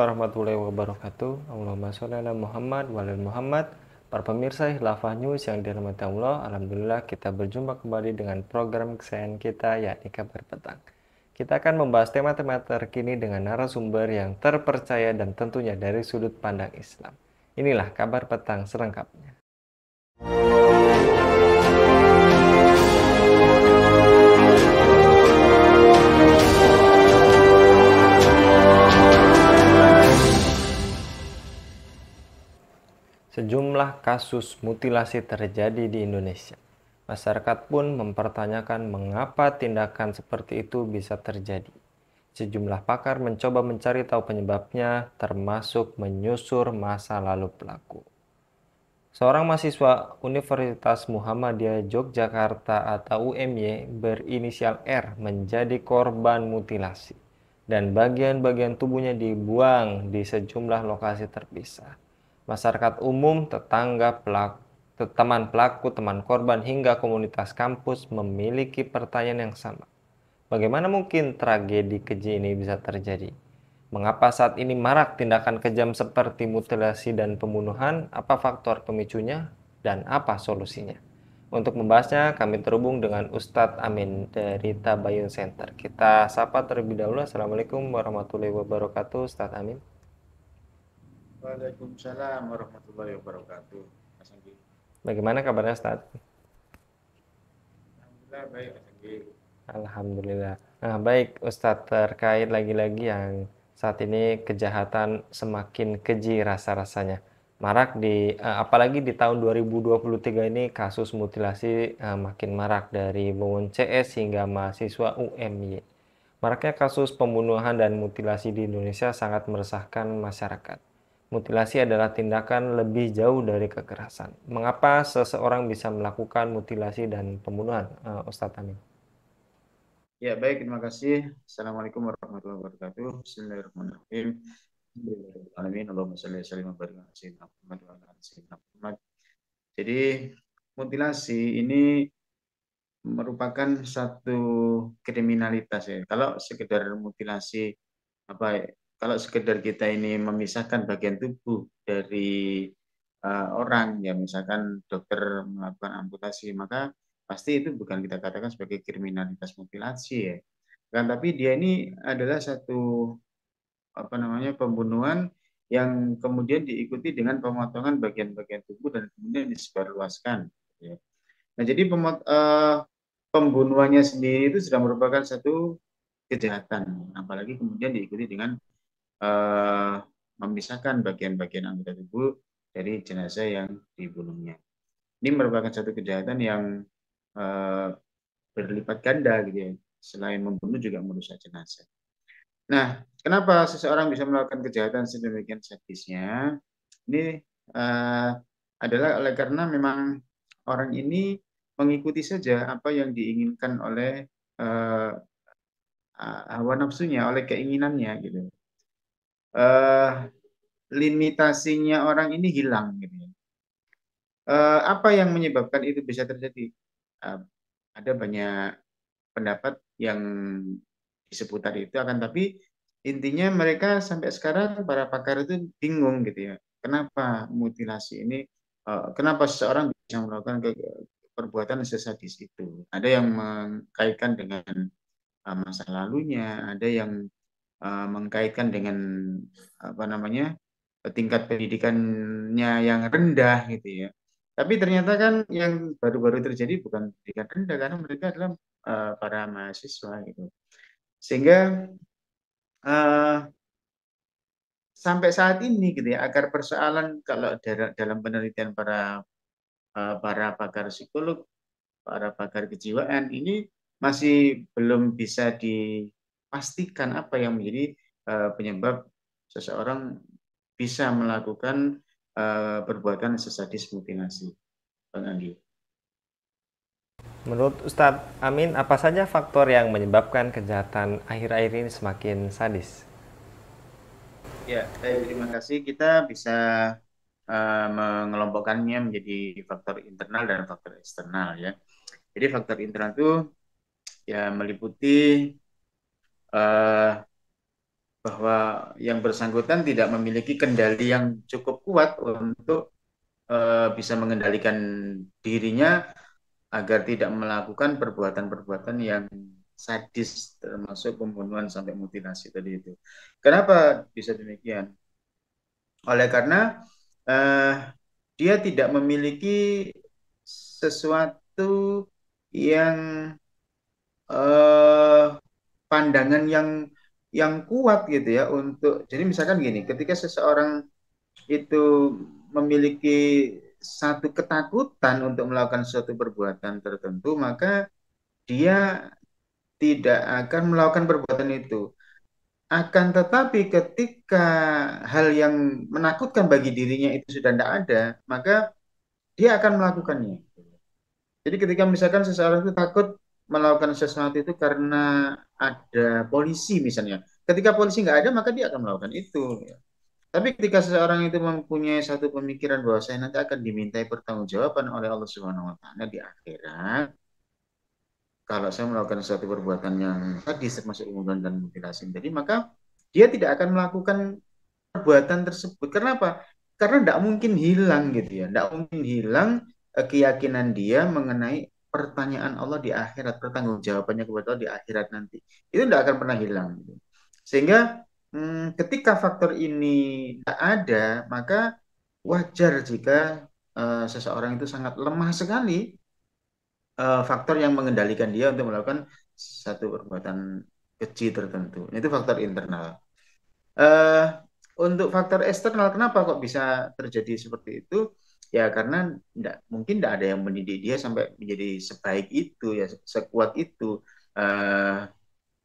warahmatullahi wabarakatuh. Allahumma sholli ala Muhammad wa ala Muhammad. Para pemirsa Khilafah News yang dirahmati Allah, alhamdulillah kita berjumpa kembali dengan program kesayangan kita, yakni Kabar Petang. Kita akan membahas tema-tema terkini dengan narasumber yang terpercaya dan tentunya dari sudut pandang Islam. Inilah Kabar Petang selengkapnya. Sejumlah kasus mutilasi terjadi di Indonesia. Masyarakat pun mempertanyakan mengapa tindakan seperti itu bisa terjadi. Sejumlah pakar mencoba mencari tahu penyebabnya, termasuk menyusur masa lalu pelaku. Seorang mahasiswa Universitas Muhammadiyah Yogyakarta atau UMY berinisial R menjadi korban mutilasi dan bagian-bagian tubuhnya dibuang di sejumlah lokasi terpisah. Masyarakat umum, tetangga pelaku, teman pelaku, teman korban, hingga komunitas kampus memiliki pertanyaan yang sama. Bagaimana mungkin tragedi keji ini bisa terjadi? Mengapa saat ini marak tindakan kejam seperti mutilasi dan pembunuhan? Apa faktor pemicunya? Dan apa solusinya? Untuk membahasnya, kami terhubung dengan Ustadz Amin dari Tabayun Center. Kita sapa terlebih dahulu. Assalamualaikum warahmatullahi wabarakatuh, Ustadz Amin. Waalaikumsalam warahmatullahi wabarakatuh. Mas Anggi. Bagaimana kabarnya, Ustadz? Alhamdulillah baik, Mas Anggi. Alhamdulillah. Nah, baik Ustadz, terkait lagi-lagi yang saat ini kejahatan semakin keji rasa-rasanya. Marak apalagi di tahun 2023 ini kasus mutilasi makin marak dari Wawon CS hingga mahasiswa UMY. Maraknya kasus pembunuhan dan mutilasi di Indonesia sangat meresahkan masyarakat. Mutilasi adalah tindakan lebih jauh dari kekerasan. Mengapa seseorang bisa melakukan mutilasi dan pembunuhan, Ustadz Amin? Ya baik, terima kasih. Assalamualaikum warahmatullahi wabarakatuh. Bismillahirrahmanirrahim. Alhamdulillahirrahmanirrahim. Allahumma sholli wa sallim wa barik ala sayyidina Muhammad wa ala ali sayyidina Muhammad. Jadi mutilasi ini merupakan satu kriminalitas ya. Kalau sekedar mutilasi apa ya, kalau sekedar kita ini memisahkan bagian tubuh dari orang ya, misalkan dokter melakukan amputasi, maka pasti itu bukan kita katakan sebagai kriminalitas mutilasi ya. Kan tapi dia ini adalah satu apa namanya pembunuhan yang kemudian diikuti dengan pemotongan bagian-bagian tubuh dan kemudian disebarluaskan ya. Nah, jadi pembunuhannya sendiri itu sudah merupakan satu kejahatan, apalagi kemudian diikuti dengan eh, memisahkan bagian-bagian anggota tubuh dari jenazah yang dibunuhnya. Ini merupakan satu kejahatan yang eh, berlipat ganda gitu ya. Selain membunuh juga merusak jenazah. Nah, kenapa seseorang bisa melakukan kejahatan sedemikian sadisnya? Ini adalah oleh karena memang orang ini mengikuti saja apa yang diinginkan oleh eh, hawa nafsunya, oleh keinginannya gitu. Eh, Limitasinya orang ini hilang gitu ya. Apa yang menyebabkan itu bisa terjadi? Eh, ada banyak pendapat yang di seputar itu, akan tapi intinya mereka sampai sekarang para pakar itu bingung gitu ya. Kenapa mutilasi ini, kenapa seseorang bisa melakukan perbuatan sesadis itu? Ada yang mengkaitkan dengan masa lalunya, ada yang mengkaitkan dengan apa namanya tingkat pendidikannya yang rendah gitu ya. Tapi ternyata kan yang baru-baru terjadi bukan pendidikan rendah karena mereka adalah para mahasiswa gitu. Sehingga uh, sampai saat ini gitu ya, akar persoalan kalau dalam penelitian para pakar psikolog, para pakar kejiwaan ini masih belum bisa dipastikan apa yang menjadi penyebab seseorang bisa melakukan perbuatan sesadis mutilasi. Bang Andi. Menurut Ustadz Amin, apa saja faktor yang menyebabkan kejahatan akhir-akhir ini semakin sadis? Ya, baik, terima kasih. Kita bisa mengelompokkannya menjadi faktor internal dan faktor eksternal ya. Jadi faktor internal itu ya meliputi uh, bahwa yang bersangkutan tidak memiliki kendali yang cukup kuat untuk bisa mengendalikan dirinya agar tidak melakukan perbuatan-perbuatan yang sadis termasuk pembunuhan sampai mutilasi tadi itu. Kenapa bisa demikian? Oleh karena eh, dia tidak memiliki sesuatu yang eh, pandangan yang kuat gitu ya untuk jadi misalkan gini, ketika seseorang itu memiliki satu ketakutan untuk melakukan suatu perbuatan tertentu, maka dia tidak akan melakukan perbuatan itu. Akan tetapi ketika hal yang menakutkan bagi dirinya itu sudah tidak ada, maka dia akan melakukannya. Jadi ketika misalkan seseorang itu takut melakukan sesuatu itu karena ada polisi misalnya. Ketika polisi nggak ada, maka dia akan melakukan itu. Tapi ketika seseorang itu mempunyai satu pemikiran bahwa saya nanti akan dimintai pertanggungjawaban oleh Allah Subhanahu wa taala di akhirat kalau saya melakukan suatu perbuatan yang tadi termasuk pembunuhan dan mutilasi tadi, maka dia tidak akan melakukan perbuatan tersebut. Kenapa? Karena tidak mungkin hilang gitu ya. Tidak mungkin hilang keyakinan dia mengenai pertanyaan Allah di akhirat, pertanggungjawabannya kepada Allah di akhirat nanti. Itu tidak akan pernah hilang. Gitu. Sehingga ketika faktor ini tidak ada, maka wajar jika seseorang itu sangat lemah sekali faktor yang mengendalikan dia untuk melakukan satu perbuatan keji tertentu. Itu faktor internal. Eh, untuk faktor eksternal, kenapa kok bisa terjadi seperti itu? Ya karena mungkin tidak ada yang mendidik dia sampai menjadi sebaik itu, ya sekuat itu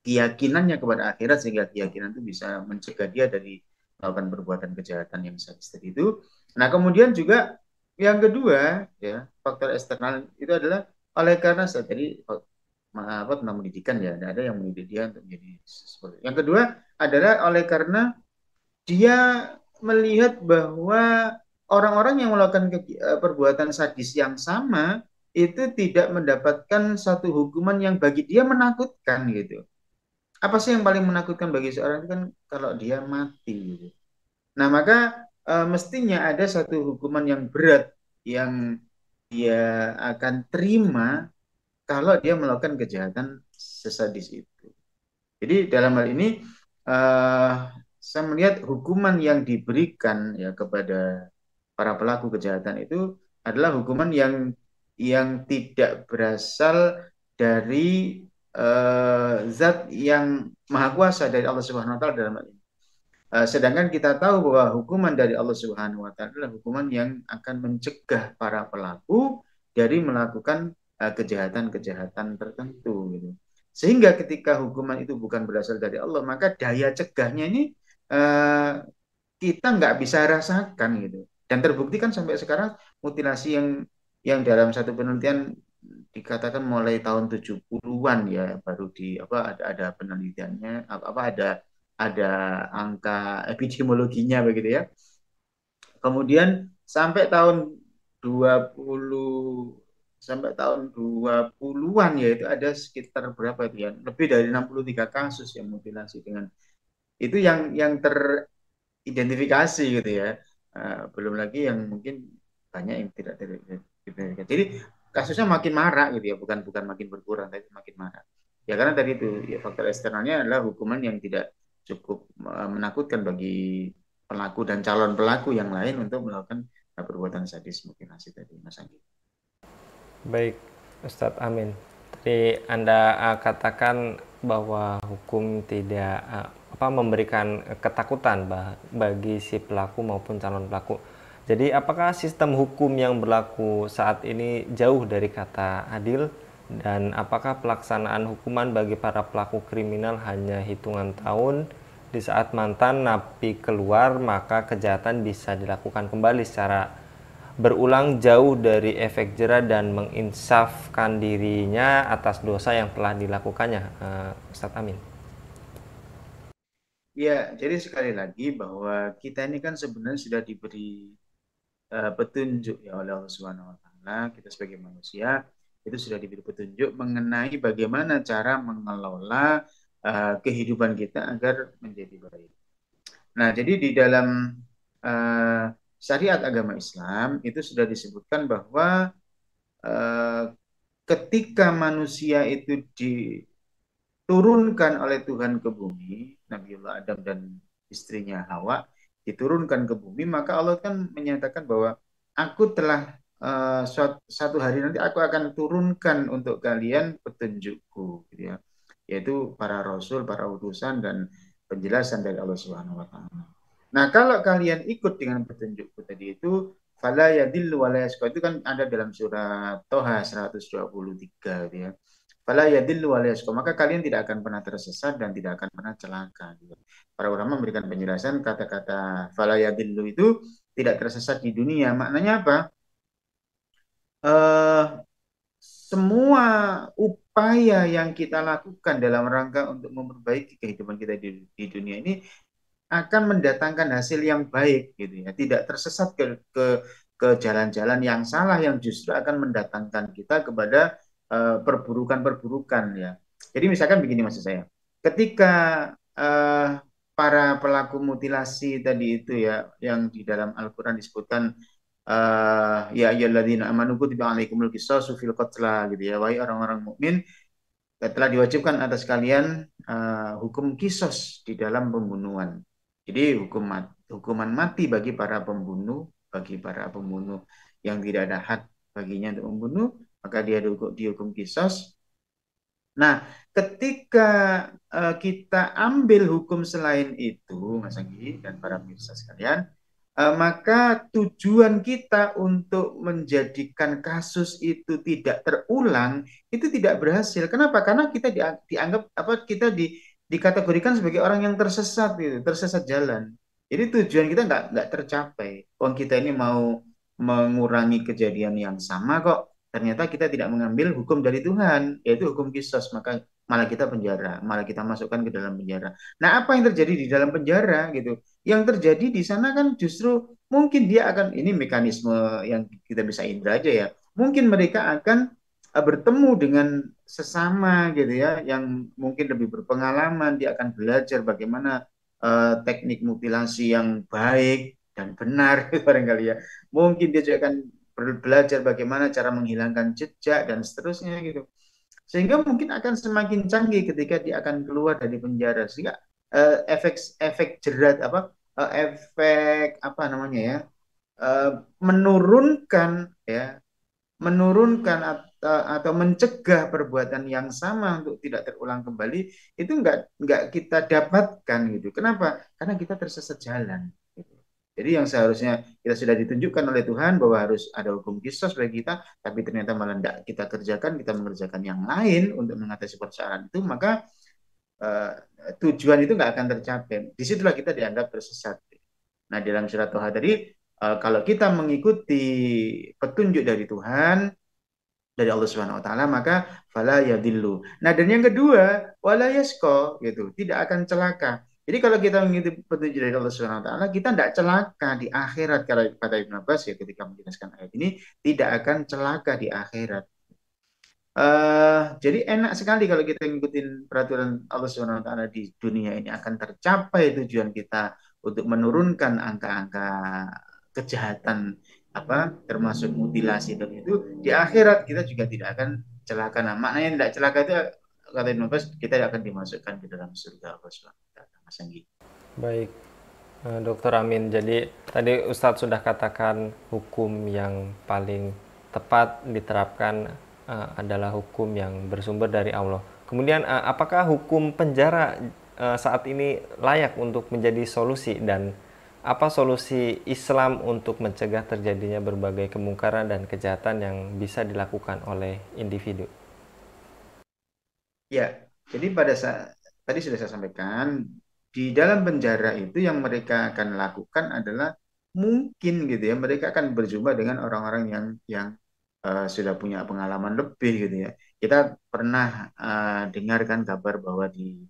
keyakinannya kepada akhirat sehingga keyakinan itu bisa mencegah dia dari melakukan perbuatan kejahatan yang sadis tadi itu. Nah kemudian juga yang kedua ya faktor eksternal itu adalah oleh karena saya tadi apa tentang pendidikan ya ada yang mendidik dia untuk menjadi seperti itu. Yang kedua adalah oleh karena dia melihat bahwa orang-orang yang melakukan perbuatan sadis yang sama itu tidak mendapatkan satu hukuman yang bagi dia menakutkan gitu. Apa sih yang paling menakutkan bagi seorang itu kan kalau dia mati gitu. Nah, maka mestinya ada satu hukuman yang berat yang dia akan terima kalau dia melakukan kejahatan sesadis itu. Jadi dalam hal ini uh, saya melihat hukuman yang diberikan ya kepada para pelaku kejahatan itu adalah hukuman yang tidak berasal dari zat yang maha kuasa dari Allah Subhanahu wa taala dalam hal ini. Sedangkan kita tahu bahwa hukuman dari Allah Subhanahu wa taala adalah hukuman yang akan mencegah para pelaku dari melakukan kejahatan-kejahatan tertentu gitu. Sehingga ketika hukuman itu bukan berasal dari Allah, maka daya cegahnya ini uh, kita nggak bisa rasakan gitu. Dan terbukti kan sampai sekarang mutilasi yang dalam satu penelitian dikatakan mulai tahun 70-an ya baru di apa ada penelitiannya apa ada angka epidemiologinya begitu ya. Kemudian sampai tahun 20 sampai tahun 20-an ya itu ada sekitar berapa itu ya lebih dari 63 kasus yang mutilasi dengan itu yang teridentifikasi gitu ya. Belum lagi yang mungkin banyak yang tidak teridentifikasi. Jadi kasusnya makin marak gitu ya, bukan bukan makin berkurang tapi makin marak. Ya karena tadi itu ya, faktor eksternalnya adalah hukuman yang tidak cukup menakutkan bagi pelaku dan calon pelaku yang lain untuk melakukan perbuatan sadis mutilasi tadi, Mas Anggi. Baik, Ustadz Amin. Tadi Anda katakan bahwa hukum tidak memberikan ketakutan bagi si pelaku maupun calon pelaku. Jadi apakah sistem hukum yang berlaku saat ini jauh dari kata adil dan apakah pelaksanaan hukuman bagi para pelaku kriminal hanya hitungan tahun di saat mantan napi keluar maka kejahatan bisa dilakukan kembali secara berulang jauh dari efek jera dan menginsafkan dirinya atas dosa yang telah dilakukannya, Ustadz Amin. Ya, jadi sekali lagi bahwa kita ini kan sebenarnya sudah diberi petunjuk ya oleh Allah Subhanahu wa taala, kita sebagai manusia itu sudah diberi petunjuk mengenai bagaimana cara mengelola kehidupan kita agar menjadi baik. Nah, jadi di dalam uh, syariat agama Islam itu sudah disebutkan bahwa uh, ketika manusia itu diturunkan oleh Tuhan ke bumi, Nabiullah Adam dan istrinya Hawa diturunkan ke bumi, maka Allah kan menyatakan bahwa aku telah suatu hari nanti aku akan turunkan untuk kalian petunjukku, gitu ya, yaitu para rasul, para utusan dan penjelasan dari Allah Subhanahu Wa Taala. Nah, kalau kalian ikut dengan petunjukku tadi itu, fala yadillu wa itu kan ada dalam surat Toha 123, gitu ya. Fala yadillu wa maka kalian tidak akan pernah tersesat dan tidak akan pernah celaka. Gitu. Para ulama memberikan penjelasan kata-kata fala yadillu itu tidak tersesat di dunia. Maknanya apa? Eh, semua upaya yang kita lakukan dalam rangka untuk memperbaiki kehidupan kita di dunia ini akan mendatangkan hasil yang baik gitu ya, tidak tersesat ke jalan-jalan yang salah yang justru akan mendatangkan kita kepada perburukan-perburukan ya. Jadi misalkan begini maksud saya, ketika para pelaku mutilasi tadi itu ya, yang di dalam Al-Quran disebutkan ya ayyuhalladzina amanu kutiba alaikumul qisasu fil qatla gitu ya, wahai orang-orang mukmin telah diwajibkan atas kalian hukum kisos di dalam pembunuhan. Jadi hukuman mati bagi para pembunuh, bagi para pembunuh yang tidak ada hak baginya untuk membunuh, maka dia dihukum kisos. Nah, ketika kita ambil hukum selain itu, Mas Anggi dan para pemirsa sekalian, maka tujuan kita untuk menjadikan kasus itu tidak terulang itu tidak berhasil. Kenapa? Karena kita dianggap apa kita dikategorikan sebagai orang yang tersesat gitu, tersesat jalan. Jadi tujuan kita nggak tercapai. Wong kita ini mau mengurangi kejadian yang sama kok. Ternyata kita tidak mengambil hukum dari Tuhan, yaitu hukum kisos, maka malah kita penjara, malah kita masukkan ke dalam penjara. Nah, apa yang terjadi di dalam penjara gitu? Yang terjadi di sana kan justru mungkin dia akan ini mekanisme yang kita bisa indra aja ya. Mungkin mereka akan bertemu dengan sesama gitu ya yang mungkin lebih berpengalaman, dia akan belajar bagaimana teknik mutilasi yang baik dan benar barangkali ya. Mungkin dia juga akan belajar bagaimana cara menghilangkan jejak dan seterusnya gitu. Sehingga mungkin akan semakin canggih ketika dia akan keluar dari penjara. Sehingga efek efek jerat apa efek apa namanya ya menurunkan ya menurunkan atau mencegah perbuatan yang sama untuk tidak terulang kembali itu nggak kita dapatkan gitu. Kenapa? Karena kita tersesat jalan. Gitu. Jadi yang seharusnya kita sudah ditunjukkan oleh Tuhan bahwa harus ada hukum kisos bagi kita, tapi ternyata malah tidak kita kerjakan, kita mengerjakan yang lain untuk mengatasi persoalan itu, maka uh, tujuan itu nggak akan tercapai. Disitulah kita dianggap tersesat. Nah, dalam surat Toha tadi, kalau kita mengikuti petunjuk dari Tuhan, dari Allah Subhanahu wa taala, maka fala yadillu. Nah, dan yang kedua, wala yasko gitu, tidak akan celaka. Jadi kalau kita mengikuti petunjuk dari Allah Subhanahu wa taala, kita tidak celaka di akhirat. Kalau kata Ibnu Abbas ya ketika menjelaskan ayat ini, tidak akan celaka di akhirat. Jadi enak sekali kalau kita ngikutin peraturan Allah Subhanahu wa taala di dunia ini akan tercapai tujuan kita untuk menurunkan angka-angka kejahatan apa termasuk mutilasi dan itu di akhirat kita juga tidak akan celaka. Nah, maknanya tidak celaka itu kata Ibnu Abbas kita akan dimasukkan ke dalam surga Allah Subhanahu wa taala. Mas Anggi. Baik, Dokter Amin. Jadi tadi Ustadz sudah katakan hukum yang paling tepat diterapkan adalah hukum yang bersumber dari Allah. Kemudian apakah hukum penjara saat ini layak untuk menjadi solusi, dan apa solusi Islam untuk mencegah terjadinya berbagai kemungkaran dan kejahatan yang bisa dilakukan oleh individu? Ya, jadi pada saat tadi sudah saya sampaikan di dalam penjara itu yang mereka akan lakukan adalah mungkin gitu ya mereka akan berjumpa dengan orang-orang yang sudah punya pengalaman lebih gitu ya. Kita pernah dengarkan kabar bahwa di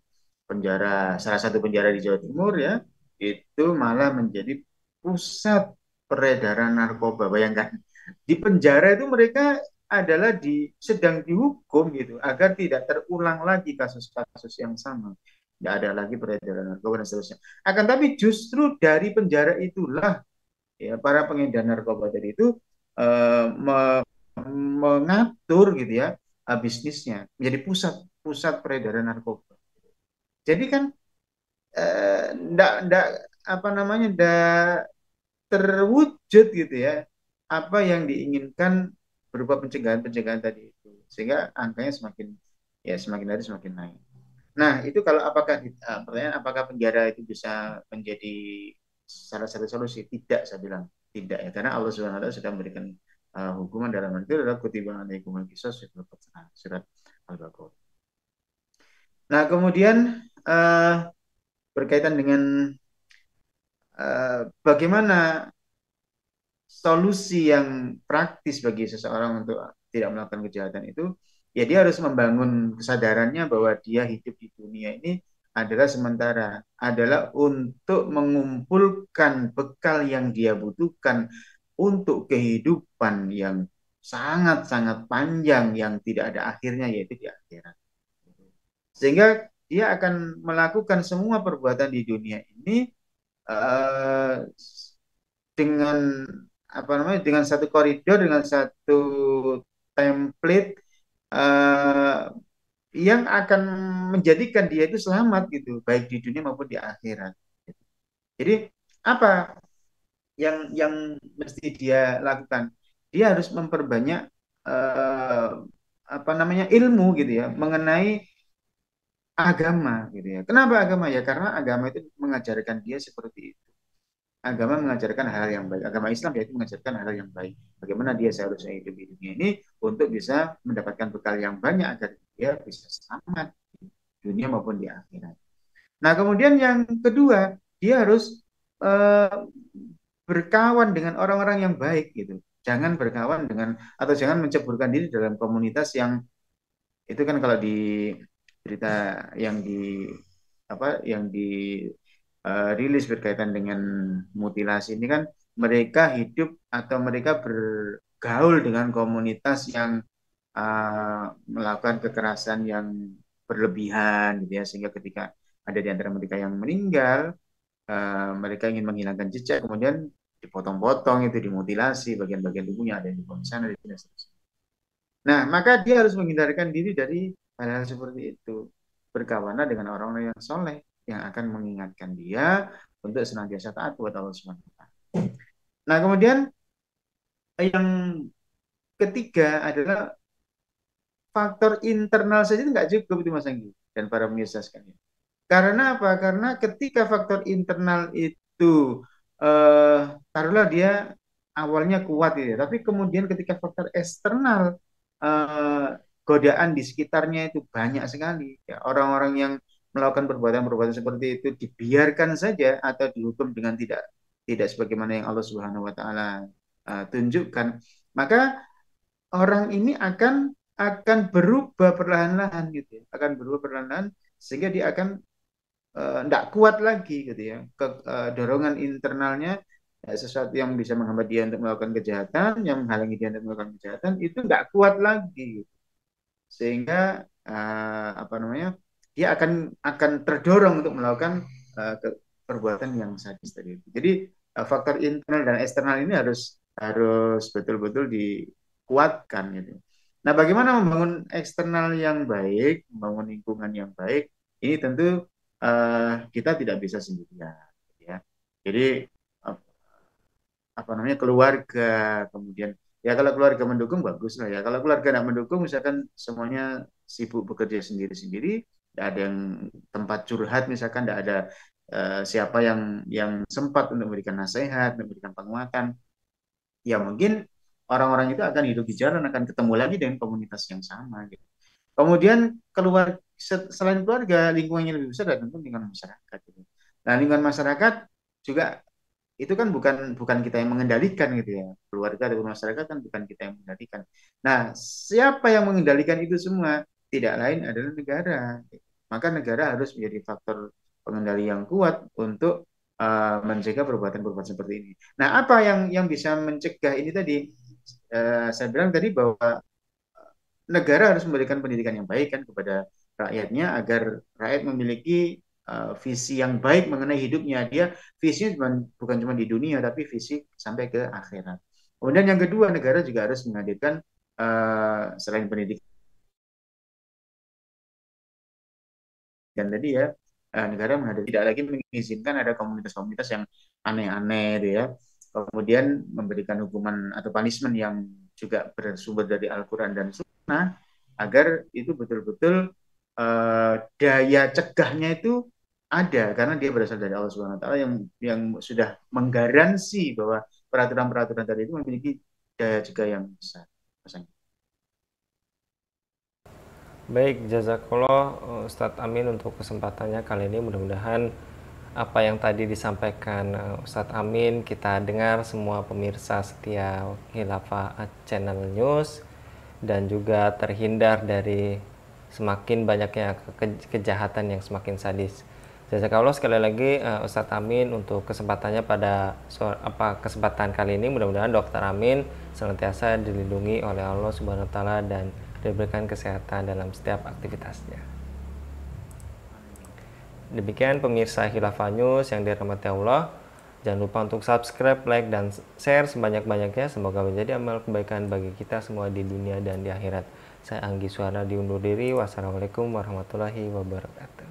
penjara salah satu penjara di Jawa Timur ya itu malah menjadi pusat peredaran narkoba. Bayangkan di penjara itu mereka adalah sedang dihukum gitu agar tidak terulang lagi kasus-kasus yang sama. Tidak ada lagi peredaran narkoba dan seterusnya. Akan tapi justru dari penjara itulah ya para pengedar narkoba tadi itu mengatur gitu ya bisnisnya menjadi pusat pusat peredaran narkoba. Jadi kan ndak apa namanya ndak terwujud gitu ya apa yang diinginkan berupa pencegahan-pencegahan tadi itu sehingga angkanya semakin hari semakin naik. Nah itu kalau pertanyaan apakah penjara itu bisa menjadi salah satu solusi? Tidak, saya bilang tidak ya karena Allah Subhanahu Wa Taala sudah memberikan hukuman dalam hal itu adalah kutiba alaikumul qisas surat Al-Baqarah. Nah kemudian berkaitan dengan bagaimana solusi yang praktis bagi seseorang untuk tidak melakukan kejahatan itu, ya dia harus membangun kesadarannya bahwa dia hidup di dunia ini adalah sementara, adalah untuk mengumpulkan bekal yang dia butuhkan untuk kehidupan yang sangat-sangat panjang yang tidak ada akhirnya yaitu di akhirat. Sehingga dia akan melakukan semua perbuatan di dunia ini uh, dengan apa namanya dengan satu koridor dengan satu template uh, yang akan menjadikan dia itu selamat gitu baik di dunia maupun di akhirat. Jadi apa yang mesti dia lakukan? Dia harus memperbanyak uh, apa namanya ilmu gitu ya mengenai agama gitu ya. Kenapa agama ya? Karena agama itu mengajarkan dia seperti itu. Agama mengajarkan hal yang baik. Agama Islam yaitu mengajarkan hal yang baik. Bagaimana dia seharusnya hidup di dunia ini untuk bisa mendapatkan bekal yang banyak agar dia bisa selamat di dunia maupun di akhirat. Nah, kemudian yang kedua, dia harus uh, berkawan dengan orang-orang yang baik gitu. Jangan berkawan dengan atau jangan menceburkan diri dalam komunitas yang itu kan kalau di berita yang di yang di rilis berkaitan dengan mutilasi ini kan mereka hidup atau mereka bergaul dengan komunitas yang melakukan kekerasan yang berlebihan gitu ya sehingga ketika ada di antara mereka yang meninggal mereka ingin menghilangkan jejak kemudian dipotong-potong itu dimutilasi bagian-bagian tubuhnya ada yang dibuang di sana di sini. Nah, maka dia harus menghindarkan diri dari hal-hal seperti itu. Berkawanlah dengan orang-orang yang soleh, yang akan mengingatkan dia untuk senantiasa taat kepada Allah Subhanahu wa Ta'ala. Nah, kemudian yang ketiga adalah faktor internal saja itu nggak cukup itu Mas Anggi dan para pemirsa sekalian. Karena apa? Karena ketika faktor internal itu taruhlah dia awalnya kuat ya, tapi kemudian ketika faktor eksternal eh, godaan di sekitarnya itu banyak sekali. Ya, orang-orang yang melakukan perbuatan-perbuatan seperti itu dibiarkan saja atau dihukum dengan tidak tidak sebagaimana yang Allah Subhanahu wa taala tunjukkan, maka orang ini akan berubah perlahan-lahan gitu ya, akan berubah perlahan-lahan sehingga dia akan tidak kuat lagi gitu ya dorongan internalnya sesuatu yang bisa menghambat dia untuk melakukan kejahatan yang menghalangi dia untuk melakukan kejahatan itu tidak kuat lagi gitu. Sehingga apa namanya dia akan terdorong untuk melakukan perbuatan yang sadis tadi itu. Jadi faktor internal dan eksternal ini harus harus betul-betul dikuatkan gitu. Nah, bagaimana membangun eksternal yang baik, membangun lingkungan yang baik, ini tentu kita tidak bisa sendirian, ya. Jadi apa namanya keluarga, kemudian ya kalau keluarga mendukung bagus lah ya. Kalau keluarga tidak mendukung, misalkan semuanya sibuk bekerja sendiri-sendiri, tidak ada yang tempat curhat, misalkan tidak ada siapa yang sempat untuk memberikan nasihat, memberikan penguatan, ya mungkin orang-orang itu akan hidup di jalan, akan ketemu lagi dengan komunitas yang sama. Gitu. Kemudian keluar selain keluarga, lingkungan yang lebih besar dan tentu lingkungan masyarakat. Gitu. Nah, lingkungan masyarakat juga itu kan bukan bukan kita yang mengendalikan gitu ya. Keluarga atau masyarakat kan bukan kita yang mengendalikan. Nah, siapa yang mengendalikan itu semua? Tidak lain adalah negara. Maka negara harus menjadi faktor pengendali yang kuat untuk mencegah perbuatan-perbuatan seperti ini. Nah, apa yang bisa mencegah ini tadi? Saya bilang tadi bahwa negara harus memberikan pendidikan yang baik kan kepada rakyatnya agar rakyat memiliki visi yang baik mengenai hidupnya. Dia visinya bukan cuma di dunia tapi visi sampai ke akhirat. Kemudian yang kedua, negara juga harus menghadirkan selain pendidikan tadi ya, negara menghadirkan tidak lagi mengizinkan ada komunitas-komunitas yang aneh-aneh gitu ya. Kemudian memberikan hukuman atau punishment yang juga bersumber dari Al-Quran dan Sunnah agar itu betul-betul daya cegahnya itu ada karena dia berasal dari Allah Subhanahu Wa Taala yang sudah menggaransi bahwa peraturan-peraturan tadi itu memiliki daya cegah yang besar. Baik, jazakallah Ustadz Amin untuk kesempatannya kali ini. Mudah-mudahan apa yang tadi disampaikan Ustadz Amin kita dengar semua pemirsa setia Khilafah Channel News dan juga terhindar dari semakin banyaknya kejahatan yang semakin sadis. Jazakallah sekali lagi Ustadz Amin untuk kesempatannya pada kesempatan kali ini. Mudah-mudahan Dokter Amin senantiasa dilindungi oleh Allah Subhanahu wa taala dan diberikan kesehatan dalam setiap aktivitasnya. Demikian pemirsa Khilafah News yang dirahmati Allah. Jangan lupa untuk subscribe, like, dan share sebanyak-banyaknya. Semoga menjadi amal kebaikan bagi kita semua di dunia dan di akhirat. Saya Anggi Suara diundur diri. Wassalamualaikum warahmatullahi wabarakatuh.